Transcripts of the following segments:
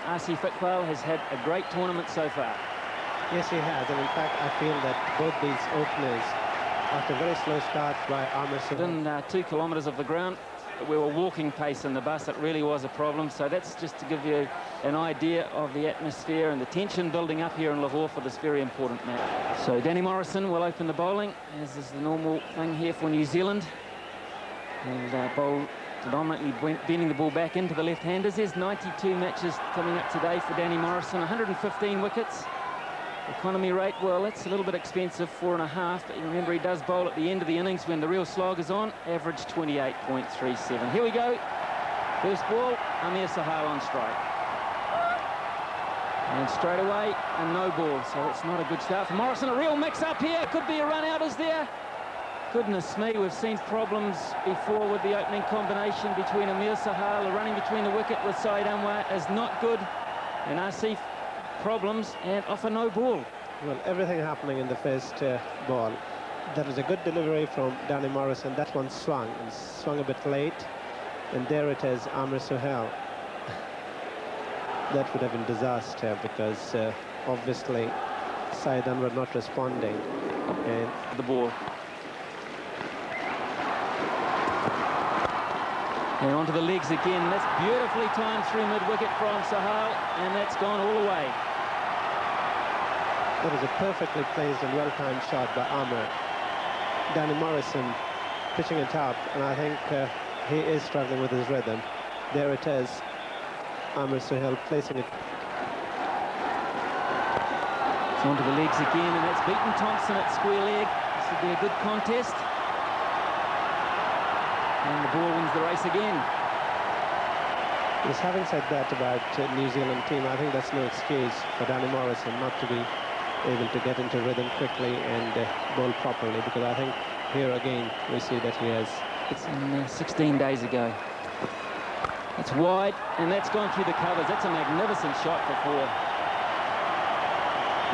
R.C. Fickball has had a great tournament so far. Yes, he has, and in fact, I feel that both these openers, after very slow starts by Amir Within 2 kilometres of the ground, we were walking pace in the bus. It really was a problem. So that's just to give you an idea of the atmosphere and the tension building up here in Lahore for this very important match. So Danny Morrison will open the bowling, as is the normal thing here for New Zealand. And bowl predominantly bending the ball back into the left-handers. There's 92 matches coming up today for Danny Morrison, 115 wickets. Economy rate, well, that's a little bit expensive, 4.5, but remember he does bowl at the end of the innings when the real slog is on, average 28.37. Here we go. First ball, Amir Sahal on strike. And straight away, a no ball, so it's not a good start for Morrison. A real mix-up here, could be a run-out, is there? Goodness me, we've seen problems before with the opening combination between Amir Sahal. The running between the wicket with Saeed Anwar is not good. And Asif problems and off a no ball. Well, everything happening in the first ball. That was a good delivery from Danny Morrison. That one swung a bit late. And there it is, Amir Sahal. That would have been disaster because obviously Saeed Anwar not responding. And the ball. And onto the legs again. That's beautifully timed through mid-wicket from Sahal, and that's gone all the way. That was a perfectly placed and well-timed shot by Amir. Danny Morrison pitching it up, and I think he is struggling with his rhythm. There it is, Amir Sahal placing it. It's onto the legs again, and that's beaten Thompson at square leg. This will be a good contest. And the ball wins the race again. Yes, having said that about New Zealand team, I think that's no excuse for Danny Morrison not to be able to get into rhythm quickly and bowl properly, because I think here again we see that he has... It's in 16 days ago. It's wide, and that's gone through the covers. That's a magnificent shot for 4.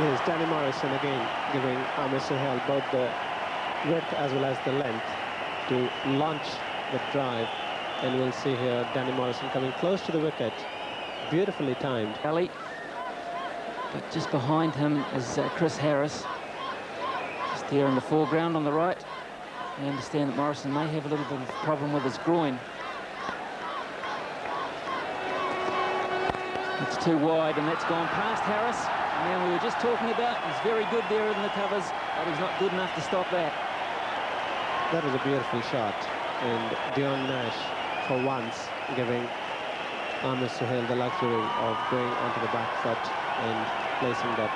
Yes, Danny Morrison again giving Amir Sahal both the width as well as the length to launch the drive, and we'll see here Danny Morrison coming close to the wicket, beautifully timed. Ali, but just behind him is Chris Harris, just there in the foreground on the right. I understand that Morrison may have a little bit of a problem with his groin. It's too wide, and that's gone past Harris. And then we were just talking about, he's very good there in the covers, but he's not good enough to stop that. That was a beautiful shot, and Dion Nash, for once, giving Amir Sahal the luxury of going onto the back foot and placing that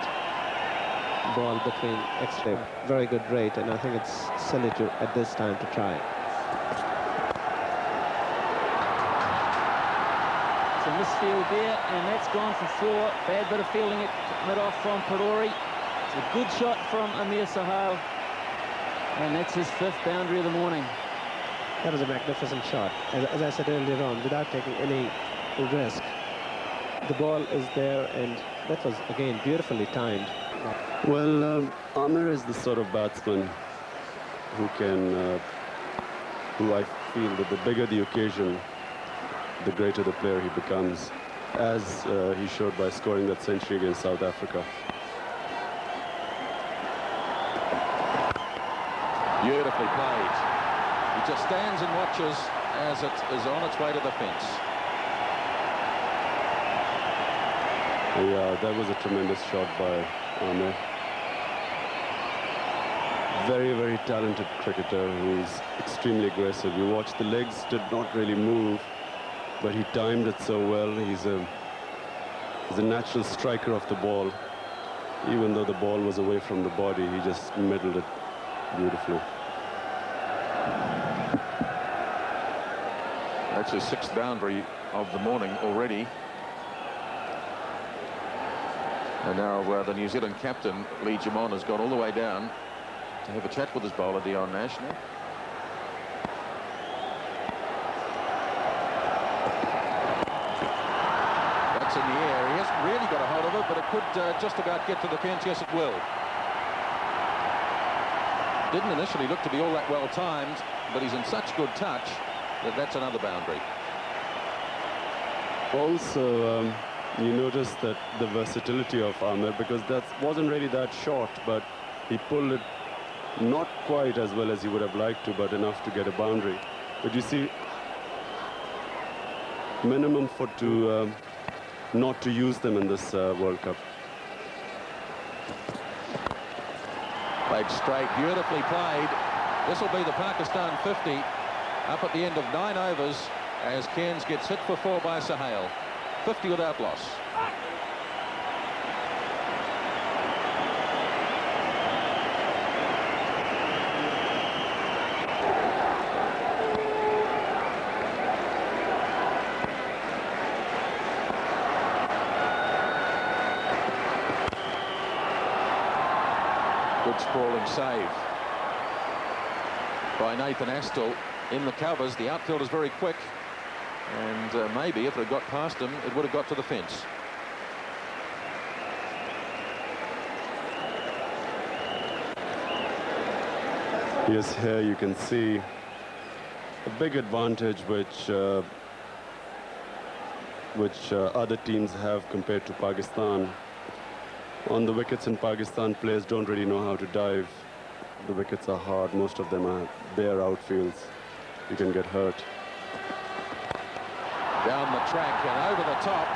ball between extra. Very good rate, and I think it's silly to, at this time, to try. It's a misfield there, and that's gone for 4. Bad bit of fielding at mid-off from Karori. It's a good shot from Amir Sahal. And that's his 5th boundary of the morning. That was a magnificent shot. As I said earlier on, without taking any risk. The ball is there, and that was, again, beautifully timed. Well, Amir is the sort of batsman who can, who I feel that the bigger the occasion, the greater the player he becomes, as he showed by scoring that century against South Africa. Beautifully played. He just stands and watches as it is on its way to the fence. Yeah, that was a tremendous shot by Amir. Very, very talented cricketer who is extremely aggressive. You watch the legs did not really move, but he timed it so well. He's a natural striker of the ball. Even though the ball was away from the body, he just middled it beautifully. That's his 6th boundary of the morning already. And now the New Zealand captain, Lee Jamon, has gone all the way down to have a chat with his bowler, Dion Nash. That's in the air. He hasn't really got a hold of it, but it could just about get to the fence. Yes, it will. Didn't initially look to be all that well timed, but he's in such good touch that that's another boundary. Also, You notice that the versatility of Amir, because that wasn't really that short, but he pulled it not quite as well as he would have liked to, but enough to get a boundary. But you see, minimum for not to use them in this World Cup. Played straight, beautifully played. This will be the Pakistan 50 up at the end of 9 overs as Cairns gets hit for 4 by Sohail. 50 without loss. Good sprawling save by Nathan Astle in the covers. The outfield is very quick, and maybe if it had got past him, it would have got to the fence. Yes, here you can see a big advantage which other teams have compared to Pakistan. On the wickets in Pakistan, players don't really know how to dive. The wickets are hard. Most of them are bare outfields. You can get hurt. Down the track and over the top.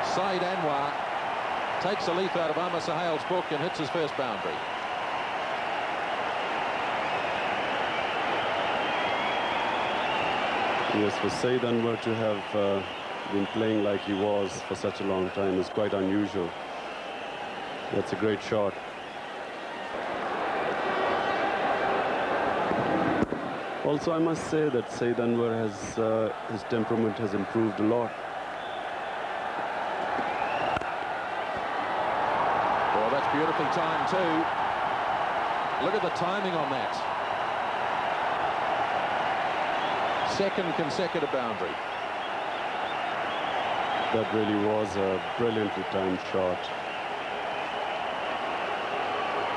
Saeed Anwar takes a leaf out of Amir Sohail's book and hits his first boundary. Yes, for Saeed Anwar to have been playing like he was for such a long time is quite unusual. That's a great shot. Also, I must say that Saeed Anwar has his temperament has improved a lot. Oh, that's beautifully timed too. Look at the timing on that. Second consecutive boundary. That really was a brilliantly timed shot.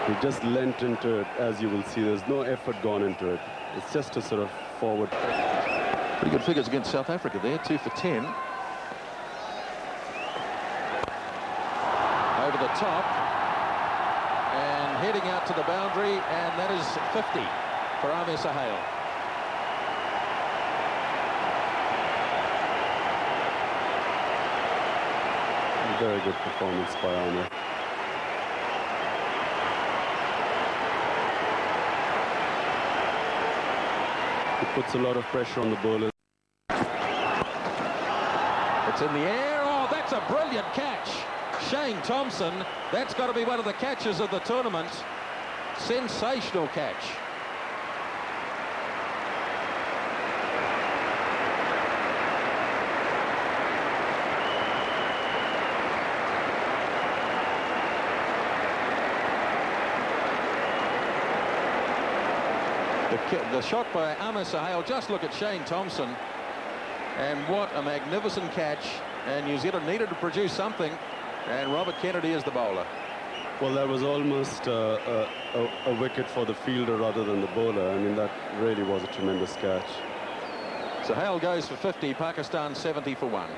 He just leant into it, as you will see. There's no effort gone into it. It's just a sort of forward. Pretty good figures against South Africa there, 2 for 10. Over the top and heading out to the boundary, and that is 50 for Amir Sohail. Very good performance by Amir. It puts a lot of pressure on the bowlers. It's in the air. Oh, that's a brilliant catch. Shane Thompson, that's got to be one of the catches of the tournament. Sensational catch. The shot by Amir Sohail, just look at Shane Thompson, and what a magnificent catch. And New Zealand needed to produce something, and Robert Kennedy is the bowler. Well, that was almost a wicket for the fielder rather than the bowler. I mean, that really was a tremendous catch. Sohail goes for 50, Pakistan 70 for 1.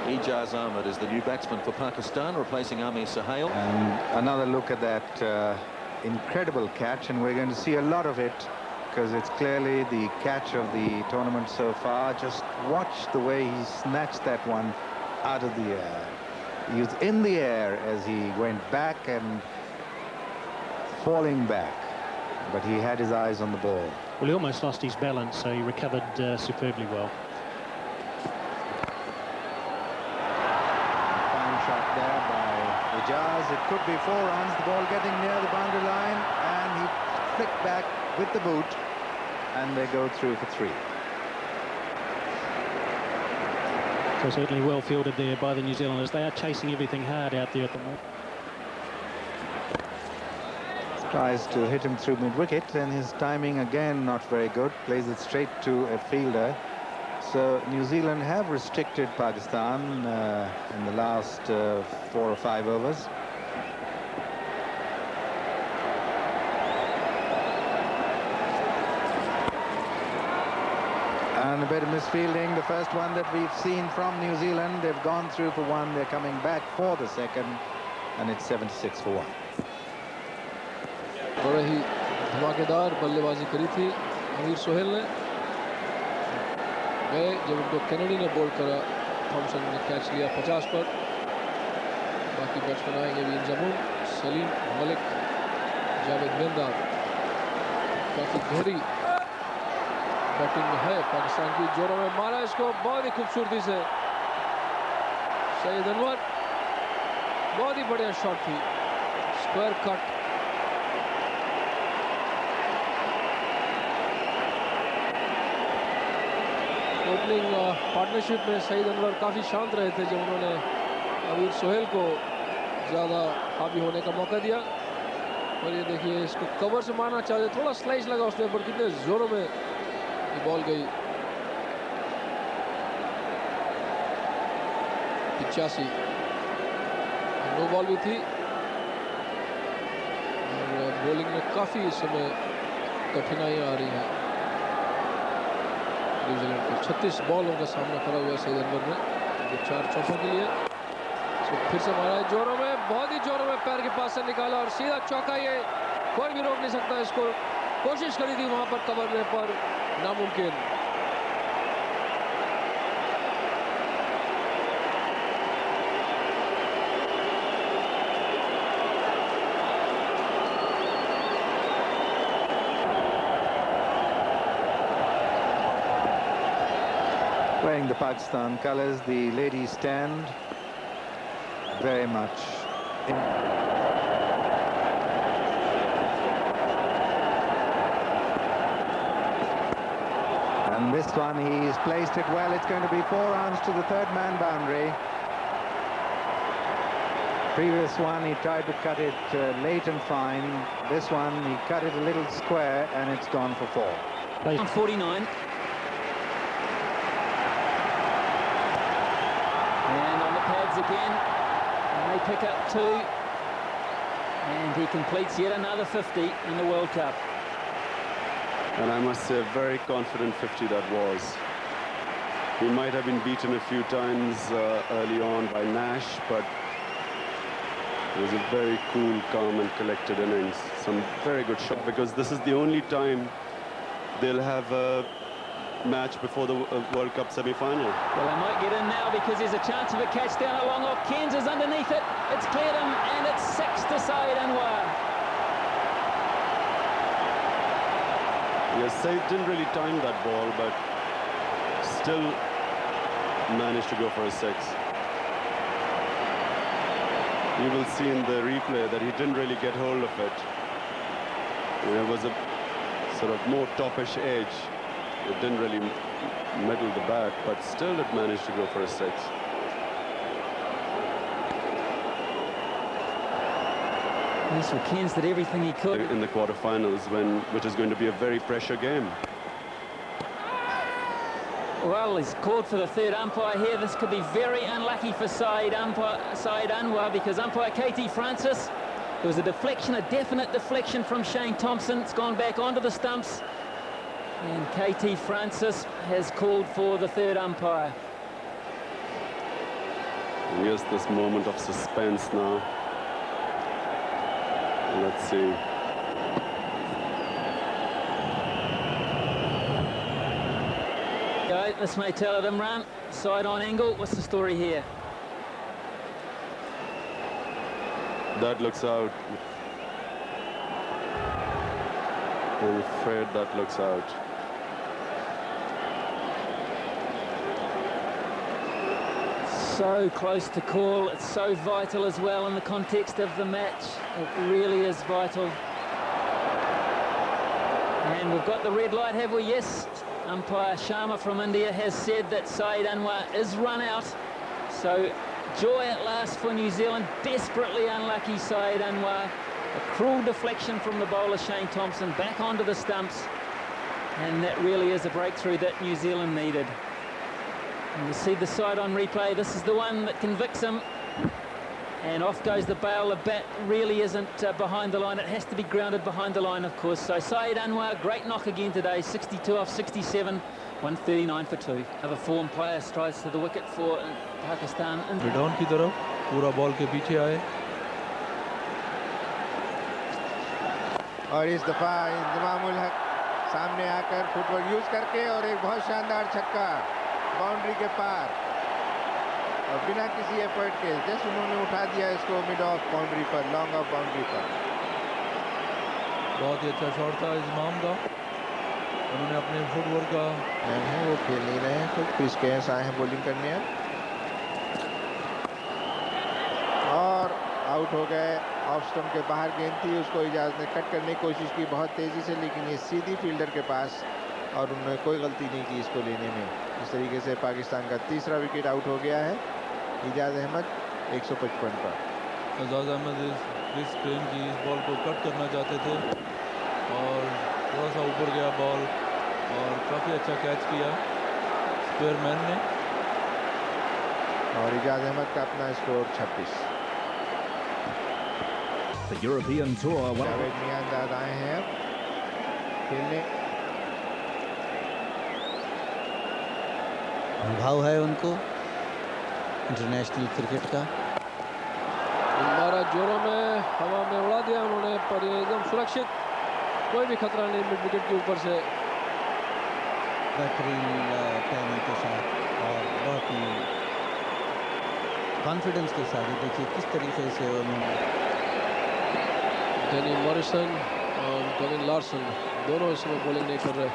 Ijaz Ahmed is the new batsman for Pakistan, replacing Amir Sohail. And another look at that incredible catch, and we're going to see a lot of it, because it's clearly the catch of the tournament so far. Just watch the way he snatched that one out of the air. He was in the air as he went back and falling back, but he had his eyes on the ball. Well, he almost lost his balance, so he recovered superbly well. Fine shot there by Ijaz. It could be 4 runs. The ball getting near the boundary line, and he flicked back with the boot, and they go through for 3. So certainly well fielded there by the New Zealanders. They are chasing everything hard out there at the moment. Tries to hit him through mid-wicket, and his timing again not very good. Plays it straight to a fielder. So New Zealand have restricted Pakistan in the last 4 or 5 overs. And a bit of misfielding. The first one that we've seen from New Zealand. They've gone through for one. They're coming back for the second. And it's 76 for 1. बड़ा ही धमाकेदार बल्लेबाजी करी थी अमीर सोहेल ने गए जब उनको कैनेडी ने बॉल करा थॉमसन ने कैच लिया 50 पर बाकी बैट्समैन आएंगे भी जमून सलीम मलिक जावेद मेंदार काफी गहरी बैटिंग में है पाकिस्तान की जोरों में मारा इसको बहुत ही खूबसूरती से सईद अनवर बहुत ही बढ़िया शॉट थी स्क्वायर कट ओपनिंग पार्टनरशिप में सईद अनवर काफ़ी शांत रहे थे जब उन्होंने अमीर सोहेल को ज़्यादा हावी होने का मौका दिया और ये देखिए इसको कवर से मारना चाहते थोड़ा स्लाइस लगा उसके ऊपर कितने ज़ोरों में ये बॉल गई 85 नो बॉल भी थी और बॉलिंग में काफ़ी इस समय कठिनाइयाँ आ रही हैं न्यूजीलैंड को 36 बॉलों का सामना करा हुआ है सईद अनवर ने 4 चौकों के लिए फिर से मारा है जोरों में बहुत ही जोरों में पैर के पास से निकाला और सीधा चौका ये कोई भी रोक नहीं सकता इसको कोशिश करी थी वहां पर कवर में पर नामुमकिन Wearing the Pakistan colours, the ladies stand very much in. And this one, he's placed it well. It's going to be 4 runs to the third man boundary. Previous one, he tried to cut it late and fine. This one, he cut it a little square, and it's gone for 4. On 49. And on the pads again. And they pick up 2. And he completes yet another 50 in the World Cup. And I must say, a very confident 50 that was. He might have been beaten a few times early on by Nash, but it was a very cool, calm and collected innings. Some very good shot, because this is the only time they'll have a match before the World Cup semi-final. Well, they might get in now because there's a chance of a catch down along off. Cairns is underneath it. It's cleared him, and it's 6 to Saeed Anwar. Yes, Saeed didn't really time that ball, but still managed to go for a 6. You will see in the replay that he didn't really get hold of it. There was a sort of more toppish edge. It didn't really middle the bat, but still it managed to go for a 6. Yes, well, Cairns did everything he could. In the quarterfinals, which is going to be a very pressure game. Well, he's called for the third umpire here. This could be very unlucky for Saeed Anwar, because umpire KT Francis, there was a deflection, a definite deflection from Shane Thompson. It's gone back onto the stumps. And KT Francis has called for the third umpire. Here's this moment of suspense now. Let's see. This may tell it, Imran. Side on angle. What's the story here? That looks out. I'm afraid that looks out. So close to call. It's so vital as well in the context of the match. It really is vital. And we've got the red light, have we? Yes. Umpire Sharma from India has said that Saeed Anwar is run out. So joy at last for New Zealand. Desperately unlucky Saeed Anwar. A cruel deflection from the bowler Shane Thompson back onto the stumps. And that really is a breakthrough that New Zealand needed. And you see the side on replay. This is the one that convicts him. And off goes the bail. The bat really isn't behind the line. It has to be grounded behind the line, of course. So Saeed Anwar, great knock again today. 62 off 67 139 for 2. Another form player strides to the wicket for Pakistan. Bidon की तरफ पूरा ball के पीछे आए और इस दफा इंजमामुल हक सामने आकर फुटवर्क यूज करके और एक बहुत शानदार छक्का बाउंड्री के पार और बिना किसी एफर्ट के जस्ट उन्होंने उठा दिया इसको मिड ऑफ बाउंड्री पर, लॉन्ग ऑफ बाउंड्री पर। बहुत ही अच्छा शॉट था इंजमाम का, उन्होंने अपने फुटवर्क का वो खेल नहीं रहे हैं, खुद क्रिस केयर्स आए हैं बॉलिंग करने और आउट हो गए। ऑफ स्टंप के बाहर गेंद थी, उसको इजाज़त ने कट करने की कोशिश की बहुत तेज़ी से, लेकिन ये सीधी फील्डर के पास और उन्होंने कोई गलती नहीं की इसको लेने में। इस तरीके से पाकिस्तान का तीसरा विकेट आउट हो गया है। इजाज़ अहमद 155 पर। एजाज अहमद इस ट्रेन की इस बॉल को कट करना चाहते थे और थोड़ा सा ऊपर गया बॉल और काफ़ी अच्छा कैच किया स्क्वायरमैन ने। और इजाज़ अहमद का अपना score 26। The European Tour. Javed Miandad आए हैं अब खेलने। अनुभव है उनको इंटरनेशनल क्रिकेट का। मारा जोरों में, हवा में उड़ा दिया उन्होंने, पर ये एकदम सुरक्षित, कोई भी खतरा नहीं मिड विकेट के ऊपर से। बेहतरीन टाइमिंग के साथ और बहुत ही कॉन्फिडेंस के साथ देखिए किस तरीके से उन्होंने डेनी मॉरिसन और केविन लार्सन दोनों इसमें बॉलिंग नहीं कर रहे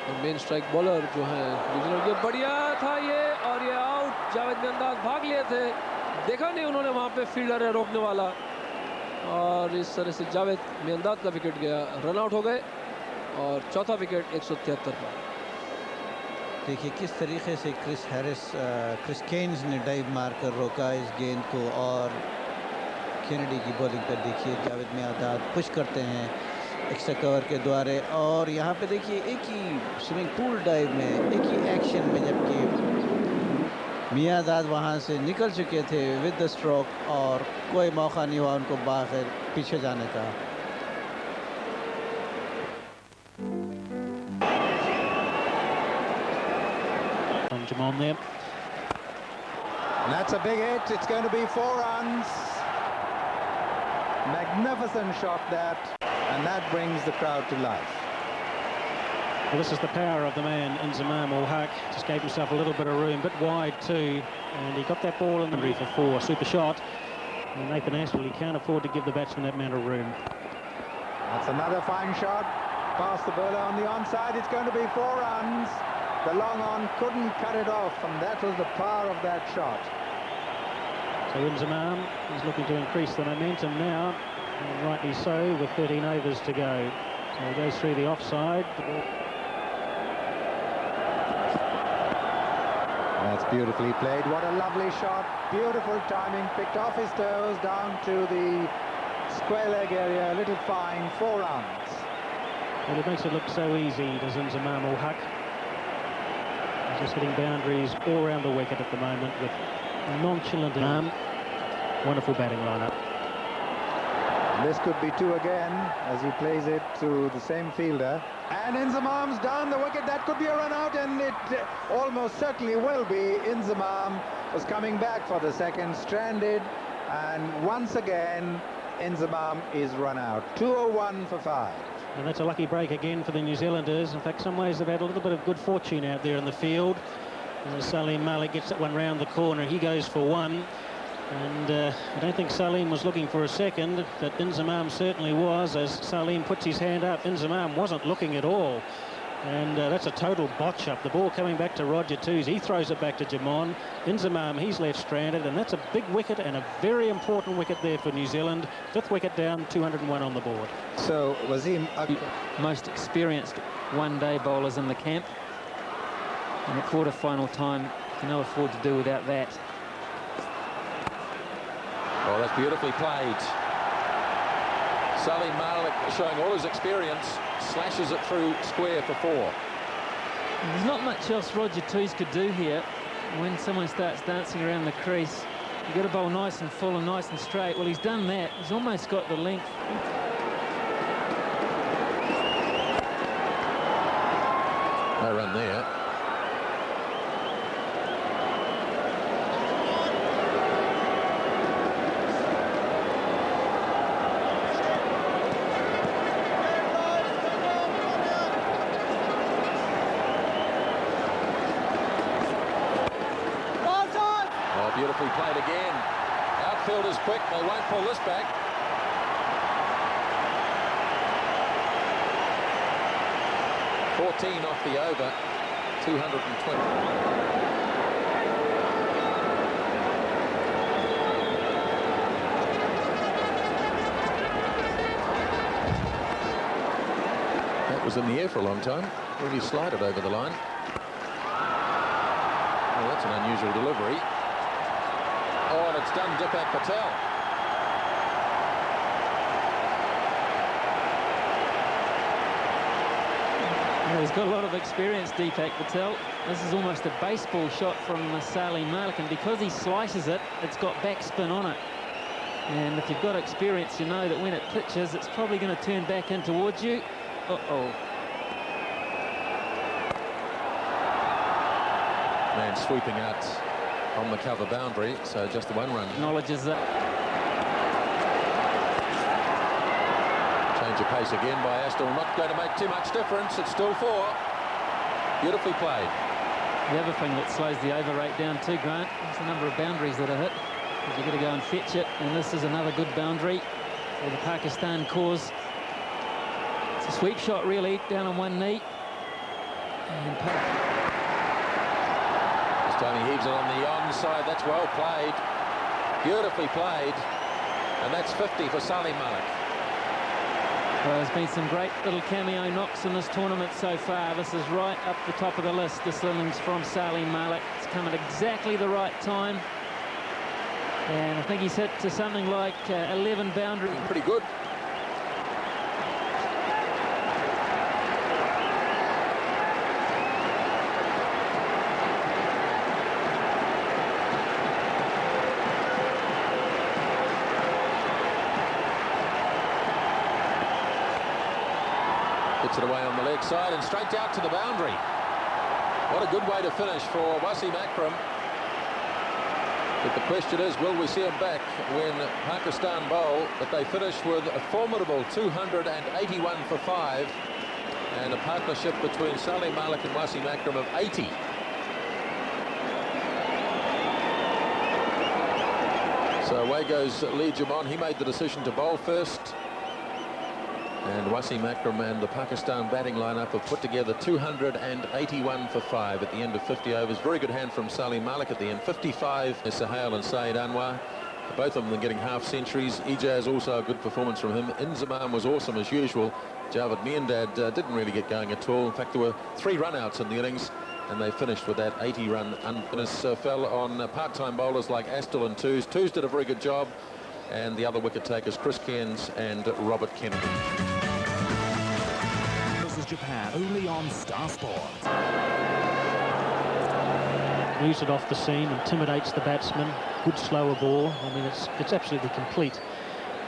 और मेन स्ट्राइक बॉलर जो है ये बढ़िया था ये, और ये आउट। जावेद मियांदाद भाग लिए थे, देखा नहीं उन्होंने वहां पे फील्डर है रोकने वाला, और इस तरह से जावेद मियांदाद का विकेट गया, रन आउट हो गए और चौथा विकेट 173 पर। देखिए किस तरीके से क्रिस केन्स ने डाइव मारकर रोका इस गेंद को, और केनेडी की बॉलिंग पर देखिए जावेद मियांदाद पुश करते हैं एक्स्ट्रा कवर के द्वारा, और यहाँ पे देखिए एक ही स्विमिंग पूल डाइव में एक ही एक्शन में, जबकि मियांदाद वहाँ से निकल चुके थे विद द स्ट्रोक और कोई मौका नहीं हुआ उनको बाहर पीछे जाने का। Jamon there. And that's a big hit. It's going to be 4 runs. Magnificent shot that, and that brings the crowd to life. Well, this is the power of the man Inzamam ul Haq. Just gave himself a little bit of room, bit wide too, and he got that ball in the for 4. Super shot. And Nathan Aspel, he can't afford to give the batsman that amount of room. That's another fine shot. Past the bowler on the onside. It's going to be 4 runs. The long on couldn't cut it off, and that was the power of that shot. So Inzamam is looking to increase the momentum now, and rightly so, with 13 overs to go. So he goes through the offside. That's beautifully played. What a lovely shot. Beautiful timing. Picked off his toes down to the square leg area. A little fine. 4 runs. Well, it makes it look so easy, does Inzamam ul Haq. He's just hitting boundaries all around the wicket at the moment with nonchalant wonderful batting lineup. This could be 2 again as he plays it to the same fielder. And Inzamam's down the wicket. That could be a run out, and it almost certainly will be. Inzamam was coming back for the second, stranded, and once again Inzamam is run out. 201 for 5. And that's a lucky break again for the New Zealanders. In fact, some ways they've had a little bit of good fortune out there in the field. Salim Malik gets that one round the corner. He goes for 1. And I don't think Salim was looking for a second, but Inzamam certainly was. As Salim puts his hand up, Inzamam wasn't looking at all. And that's a total botch up. The ball coming back to Roger Toos. He throws it back to Jamon. Inzamam, he's left stranded, and that's a big wicket and a very important wicket there for New Zealand. 5th wicket down, 201 on the board. So Wasim, most experienced one-day bowlers in the camp. And at quarter-final time, can no afford to do without that. Oh, that's beautifully played. Salim Malik showing all his experience, slashes it through square for 4. There's not much else Roger Toos could do here. When someone starts dancing around the crease, you've got to bowl nice and full and nice and straight. Well, he's done that. He's almost got the length. No run there. Oh, beautifully played again. Outfield is quick. They won't pull this back. .14 off the over, 220. That was in the air for a long time. Really slided over the line. Well, that's an unusual delivery. Oh, and it's done Deepak Patel. Well, he's got a lot of experience, Deepak Patel. This is almost a baseball shot from Salim Malik, and because he slices it, it's got backspin on it. And if you've got experience, you know that when it pitches, it's probably going to turn back in towards you. Uh-oh. Man sweeping out on the cover boundary, so just the one run. Acknowledges that. Change of pace again by Astle. Not going to make too much difference. It's still 4. Beautifully played. The other thing that slows the over rate down too, Grant, is the number of boundaries that are hit. You've got to go and fetch it, and this is another good boundary for the Pakistan cause. It's a sweep shot, really, down on one knee. And This time he heaves it on the onside. That's well played. Beautifully played. And that's 50 for Salim Malik. Well, there's been some great little cameo knocks in this tournament so far. This is right up the top of the list. This innings from Salim Malik. It's come at exactly the right time. And I think he's hit to something like 11 boundaries. Pretty good. Hits it away on the leg side and straight out to the boundary. What a good way to finish for Wasim Akram. But the question is, will we see him back when Pakistan bowl? But they finished with a formidable 281 for 5 and a partnership between Salim Malik and Wasim Akram of 80. So away goes Lee Jamon. He made the decision to bowl first. And Wasim Akram and the Pakistan batting lineup have put together 281 for 5 at the end of 50 overs. Very good hand from Salim Malik at the end. 55 is Sohail and Saeed Anwar. Both of them getting half centuries. Ijaz also a good performance from him. Inzamam was awesome as usual. Javed Miandad didn't really get going at all. In fact, there were 3 run-outs in the innings, and they finished with that 80-run unfinished. Fell on part-time bowlers like Astle and Toos. Toos did a very good job, and the other wicket takers, Chris Cairns and Robert Kennedy. Japan, only on Star Sport. Moves it off the seam, intimidates the batsman. Good slower ball. I mean, it's absolutely complete.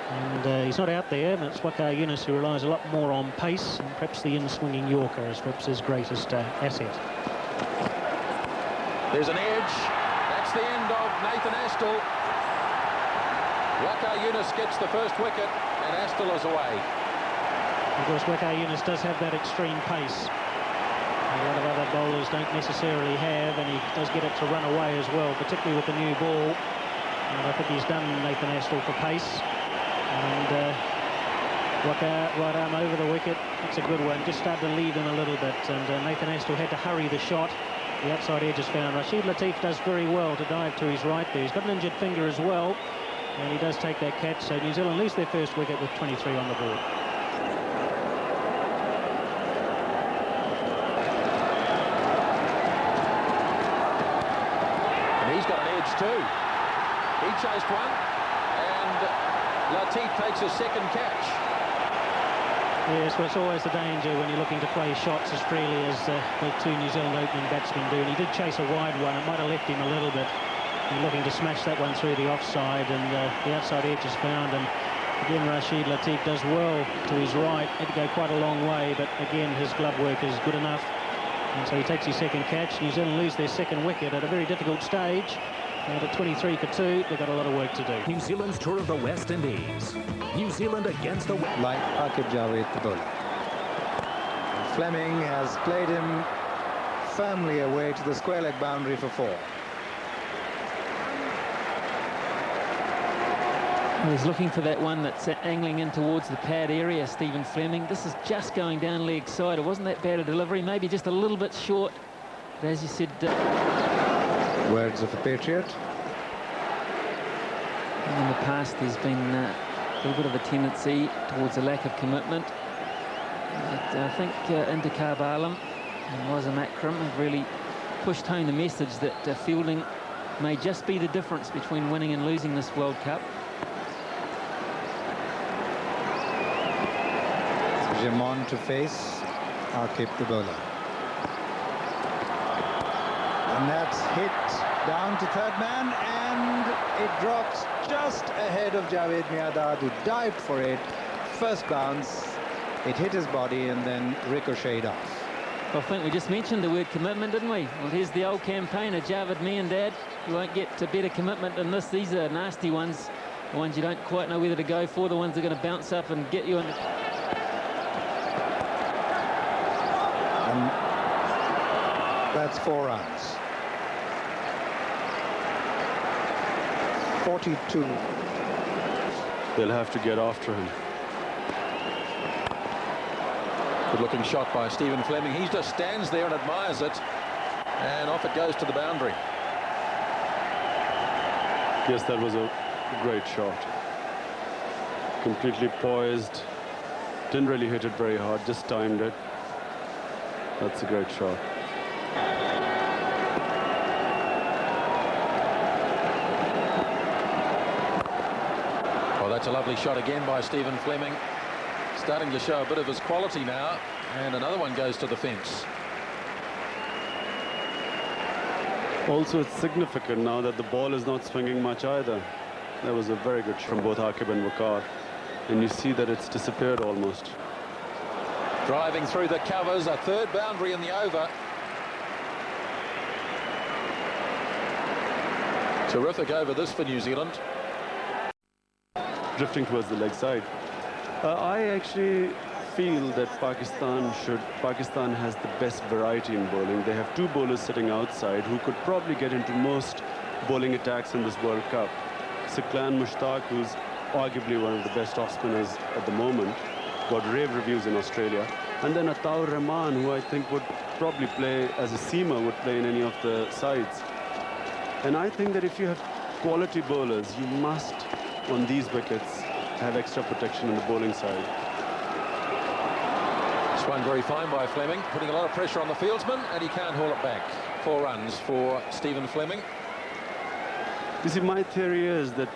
And he's not out there, and it's Waqar Younis who relies a lot more on pace, and perhaps the in-swinging Yorker is perhaps his greatest asset. There's an edge. That's the end of Nathan Astle. Waqar Younis gets the first wicket, and Astle is away. Of course, Waqar Younis does have that extreme pace. A lot of other bowlers don't necessarily have, and he does get it to run away as well, particularly with the new ball. And I think he's done Nathan Astle for pace. And Waqar right arm over the wicket. That's a good one. Just started to lead in a little bit, and Nathan Astle had to hurry the shot. The outside edge is found. Rashid Latif does very well to dive to his right there. He's got an injured finger as well, and he does take that catch. So New Zealand lose their first wicket with 23 on the board. Too. He chased one, and Latif takes his second catch. Yes, well, it's always the danger when you're looking to play shots as freely as the 2 New Zealand opening batsmen do. And he did chase a wide one. It might have left him a little bit. He's looking to smash that one through the offside, and the outside edge is found. And again, Rashid Latif does well to his right. Had to go quite a long way, but again, his glove work is good enough. And so he takes his second catch. New Zealand lose their second wicket at a very difficult stage. And at 23 for 2, they've got a lot of work to do. New Zealand's tour of the West Indies. New Zealand against the... Like Aqib Javed, the bowler. Fleming has played him firmly away to the square leg boundary for 4. He's looking for that one that's angling in towards the pad area, Stephen Fleming. This is just going down leg side. It wasn't that bad a delivery, maybe just a little bit short. But as you said... Words of a patriot. In the past, there's been a little bit of a tendency towards a lack of commitment. But I think Intikhab Alam and Wazim Akram have really pushed home the message that fielding may just be the difference between winning and losing this World Cup. Jamon to face Aqib, the bowler. And that's hit down to third man, and it drops just ahead of Javed Miandad, who dived for it. First bounce, it hit his body and then ricocheted off. I think we just mentioned the word commitment, didn't we? Well, here's the old campaigner, Javed Miandad. You won't get a better commitment than this. These are nasty ones, the ones you don't quite know whether to go for, the ones that are going to bounce up and get you in. And that's 4 runs. 42. They'll have to get after him. Good looking shot by Stephen Fleming. He just stands there and admires it, and off it goes to the boundary. Yes, that was a great shot. Completely poised. Didn't really hit it very hard, just timed it. That's a great shot. Well, that's a lovely shot again by Stephen Fleming. Starting to show a bit of his quality now, and another one goes to the fence. Also, it's significant now that the ball is not swinging much either. That was a very good shot from both Aqib and Waqar. And you see that it's disappeared almost. Driving through the covers, a third boundary in the over. Terrific over this for New Zealand. Drifting towards the leg side. I actually feel that Pakistan has the best variety in bowling. They have 2 bowlers sitting outside who could probably get into most bowling attacks in this World Cup. Siklan Mushtaq, who's arguably one of the best off spinners at the moment, got rave reviews in Australia. And then Ataur Rahman, who I think would probably play as a seamer, would play in any of the sides. And I think that if you have quality bowlers, you must, on these wickets, have extra protection on the bowling side. Swung very fine by Fleming, putting a lot of pressure on the fieldsman, and he can't haul it back. 4 runs for Stephen Fleming. You see, my theory is that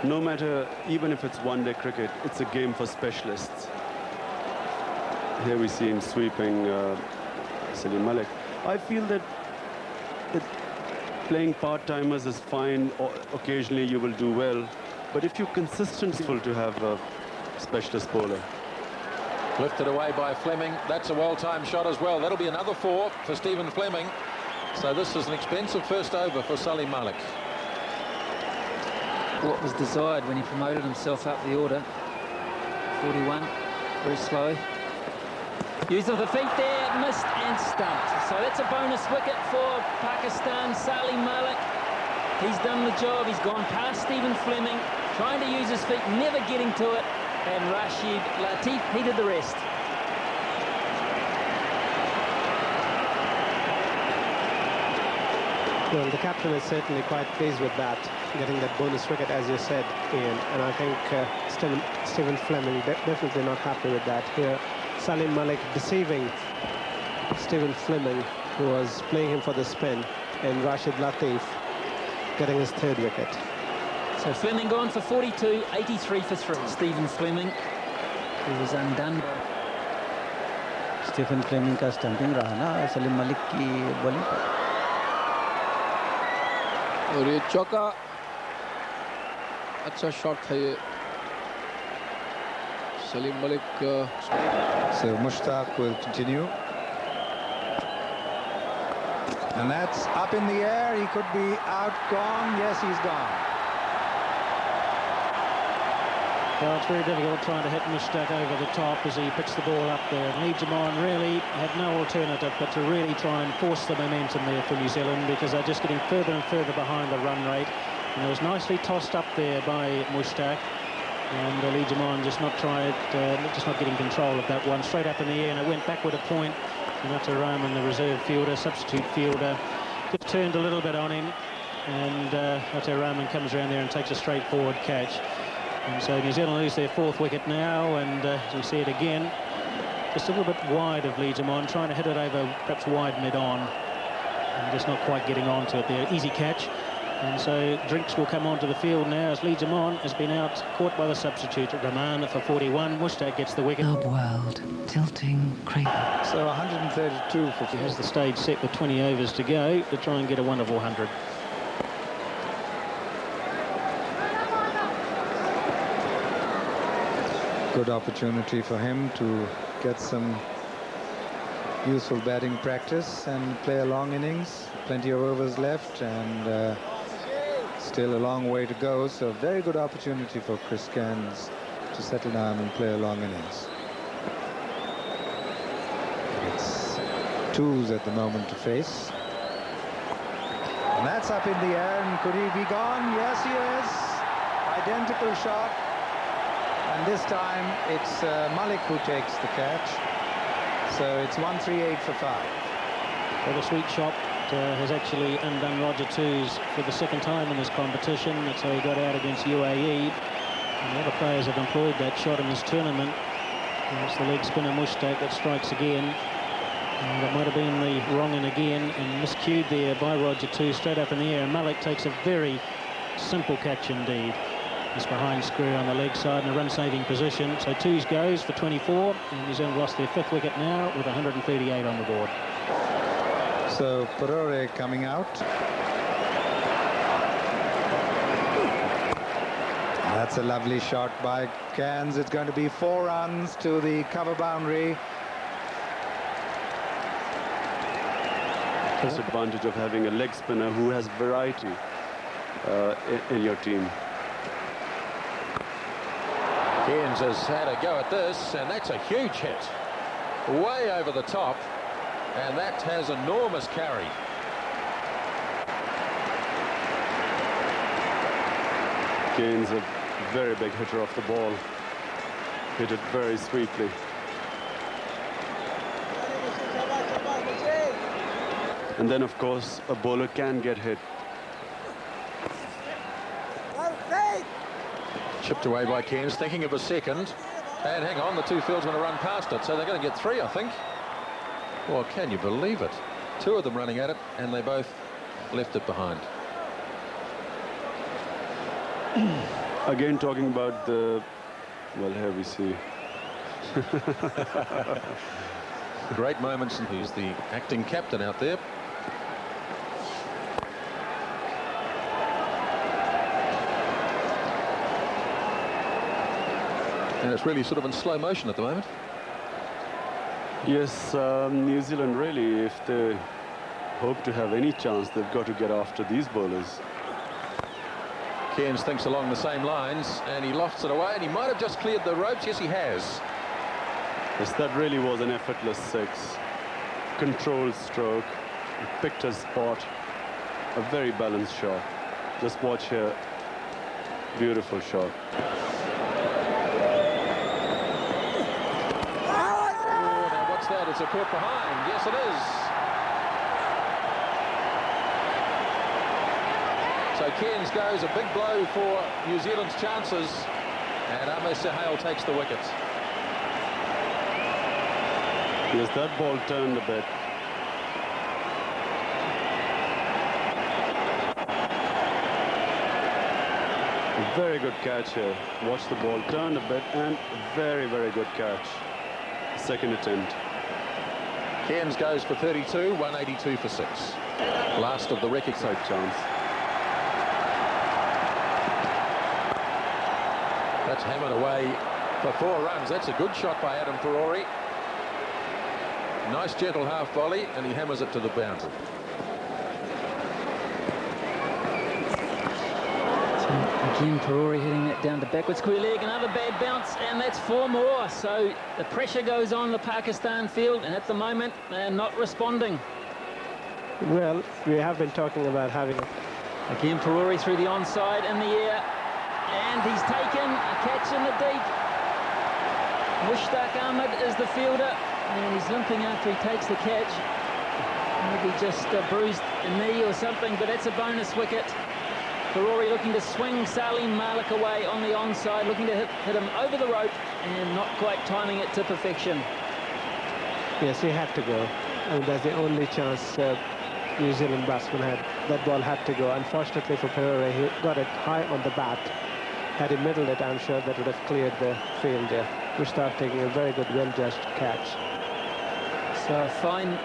no matter, even if it's one-day cricket, it's a game for specialists. Here we see him sweeping Salim Malik. I feel that playing part-timers is fine. Occasionally you will do well. But if you're consistently to have a specialist bowler. Lifted away by Fleming. That's a well-timed shot as well. That'll be another 4 for Stephen Fleming. So this is an expensive first over for Salim Malik. What was desired when he promoted himself up the order. 41, very slow. Use of the feet there, missed and stumped. So that's a bonus wicket for Pakistan. Salim Malik, he's done the job. He's gone past Stephen Fleming, trying to use his feet, never getting to it. And Rashid Latif, he did the rest. Well, the captain is certainly quite pleased with that, getting that bonus wicket, as you said, Ian. And I think Stephen Fleming definitely not happy with that. Here, Salim Malik deceiving Stephen Fleming, who was playing him for the spin, and Rashid Latif getting his 3rd wicket. So Fleming gone for 42, 83 for 3. Stephen Fleming, he was undone. Stephen Fleming का stumping रहा ना सलीम मलिक की bowling पर. और ये चौका अच्छा shot था ये Salim Malik. So Mushtaq will continue. And that's up in the air. He could be out, gone. Yes, he's gone. Well, it's very difficult trying to hit Mushtaq over the top as he puts the ball up there. And Lee Jamon really had no alternative but to really try and force the momentum there for New Zealand, because they're just getting further and further behind the run rate. And it was nicely tossed up there by Mushtaq. And Lee Jamon just not getting control of that one. Straight up in the air, and it went backward a point. And Atta Rahman, the reserve fielder, substitute fielder, just turned a little bit on him. And Atta Rahman comes around there and takes a straightforward catch. And so New Zealand lose their 4th wicket now, and as we see it again, just a little bit wide of Lee Jamon, trying to hit it over perhaps wide mid-on, and just not quite getting onto it there. Easy catch. And so Drinks will come onto the field now as Lee Jamon has been out, caught by the substitute Rahman for 41. Mushtaq gets the wicket. World tilting crater. So 132 for... He has the stage set with 20 overs to go to try and get a wonderful 100. Good opportunity for him to get some useful batting practice and play a long innings. Plenty of overs left, and still a long way to go. So very good opportunity for Chris Cairns to settle down and play a long innings. It's 2s at the moment to face. And that's up in the air, and could he be gone? Yes, he is. Identical shot. And this time it's Malik who takes the catch. So it's 138 for 5. Well, the sweet shot has actually undone Roger Twos for the 2nd time in this competition. That's how he got out against UAE. And the other players have employed that shot in this tournament. And it's the leg spinner Mushtaq that strikes again. And that might have been the wrong in again, and miscued there by Roger Twos, straight up in the air. And Malik takes a very simple catch indeed. It's behind square on the leg side in a run-saving position. So Twos goes for 24, and New Zealand lost their 5th wicket now with 138 on the board. So Perore coming out. That's a lovely shot by Cairns. It's going to be 4 runs to the cover boundary. Disadvantage of having a leg spinner who has variety in your team. Cairns has had a go at this, and that's a huge hit. Way over the top, and that has enormous carry. Cairns a very big hitter off the ball. Hit it very sweetly. And then, of course, a bowler can get hit. Chipped away by Cairns, thinking of a second. And hang on, the 2 fields going to run past it, so they're going to get 3, I think. Well, can you believe it? 2 of them running at it, and they both left it behind. Again, talking about the... Well, here we see. Great moments, and he's the acting captain out there. And it's really sort of in slow motion at the moment. Yes, New Zealand really, if they hope to have any chance, they've got to get after these bowlers. Cairns thinks along the same lines, and he lofts it away, and he might have just cleared the ropes. Yes, he has. Yes, that really was an effortless 6. Controlled stroke, he picked his spot, a very balanced shot. Just watch here, beautiful shot. That it's a caught behind. Yes, it is. So Cairns goes, a big blow for New Zealand's chances, and Ahmed Sahel takes the wicket. Yes, that ball turned a bit. A very good catch here. Watch the ball turn a bit, and a very, very good catch. Second attempt. Cairns goes for 32, 182 for 6. Last of the record side chance. That's hammered away for 4 runs. That's a good shot by Adam Perore. Nice gentle half volley, and he hammers it to the boundary. Again, Perori hitting that down to backward square leg, another bad bounce, and that's 4 more. So the pressure goes on the Pakistan field, and at the moment, they're not responding. Well, we have been talking about having... Again, Perori through the onside in the air, and he's taken a catch in the deep. Mushtaq Ahmed is the fielder, and he's limping after he takes the catch. Maybe just bruised a knee or something, but that's a bonus wicket. Perori looking to swing Salim Malik away on the onside, looking to hit him over the rope, and not quite timing it to perfection. Yes, he had to go. And that's the only chance New Zealand batsman had. That ball had to go. Unfortunately for Perori, he got it high on the bat. Had he middled it, I'm sure that would have cleared the field there. Mushtaq taking a very good, well-judged catch. So a fine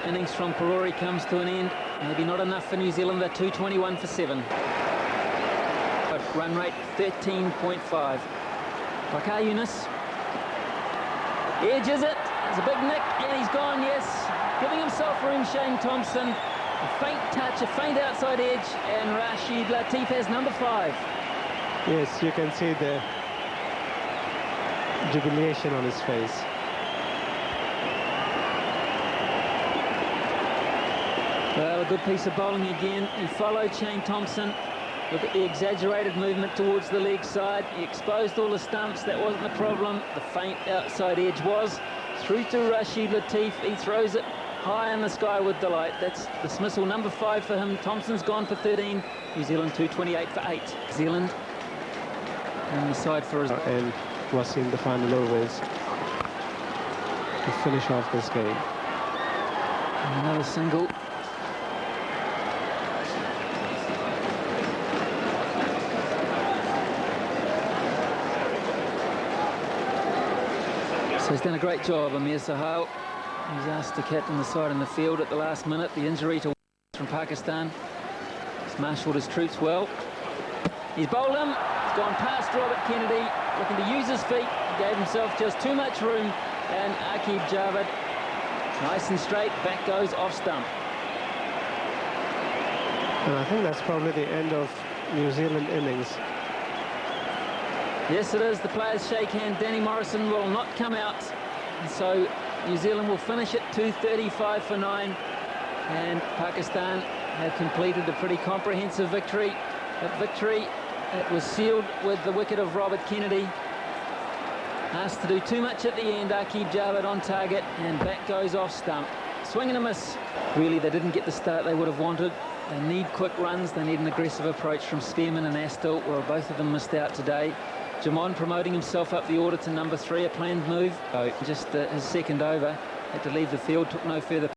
innings from Perori comes to an end. Maybe not enough for New Zealand. They're 221 for 7. Run rate 13.5. Bakar Yunus edges it. There's a big nick, and he's gone, yes. Giving himself room, Shane Thompson. A faint touch, a faint outside edge, and Rashid Latif has number 5. Yes, you can see the jubilation on his face. Well, a good piece of bowling again. He followed Shane Thompson. Look at the exaggerated movement towards the leg side. He exposed all the stumps. That wasn't the problem. The faint outside edge was. Through to Rashid Latif. He throws it high in the sky with delight. That's dismissal number 5 for him. Thompson's gone for 13. New Zealand 228 for 8. New Zealand on the side for his... And was in the final overs to finish off this game. And another single. So he's done a great job, Amir Sahal. He's asked to captain the side in the field at the last minute. The injury to from Pakistan. He's marshalled his troops well. He's bowled him. He's gone past Robert Kennedy, looking to use his feet. He gave himself just too much room. And Aqib Javed, nice and straight, back goes off stump. And I think that's probably the end of New Zealand innings. Yes, it is. The players shake hand. Danny Morrison will not come out. And so New Zealand will finish at 235 for 9. And Pakistan have completed a pretty comprehensive victory. That victory, it was sealed with the wicket of Robert Kennedy. Asked to do too much at the end. Aqib Javed on target, and back goes off stump. Swing and a miss. Really, they didn't get the start they would have wanted. They need quick runs. They need an aggressive approach from Spearman and Astle. Well, both of them missed out today. Jamon promoting himself up the order to number 3, a planned move. Just his second over, had to leave the field, took no further